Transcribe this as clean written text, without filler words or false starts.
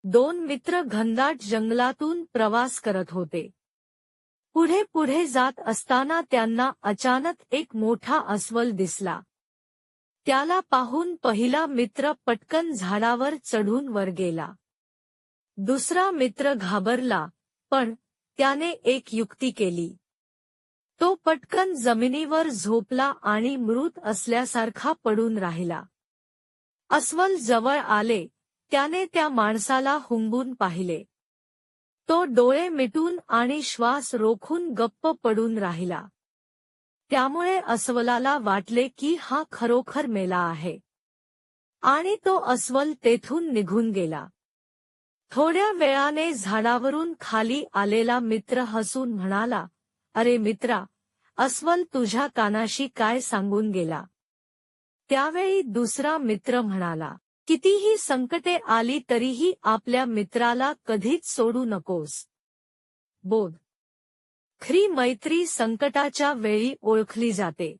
दोन मित्र घनदाट जंगलातून प्रवास करत होते. पुढे पुढे जात असताना त्यांना अचानक एक मोठा अस्वल दिसला. त्याला पाहून पहिला मित्र पटकन झाडावर चढून वर गेला. दुसरा मित्र घाबरला, पण त्याने एक युक्ती केली. तो पटकन जमिनीवर झोपला आणि मृत असल्यासारखा पडून राहिला. अस्वल जवळ आले, त्याने त्या माणसाला हुंबून पाहिले. तो डोळे मिटून आणि श्वास रोखून गप्प पडून राहिला. त्यामुळे अस्वलाला वाटले की हा खरोखर मेला आहे. आणि तो अस्वल तेथून निघून गेला. थोड्या वेळाने झाडावरून खाली आलेला मित्र हसून म्हणाला, "अरे मित्रा, अस्वल तुझ्या कानाशी काय सांगून गेला?" त्यावेळी दुसरा मित्र म्हणाला, "कितीही संकटे आली तरीही आपल्या मित्राला कधीच सोडू नकोस." बोध. खरी मैत्री संकटाच्या वेळी ओळखली जाते.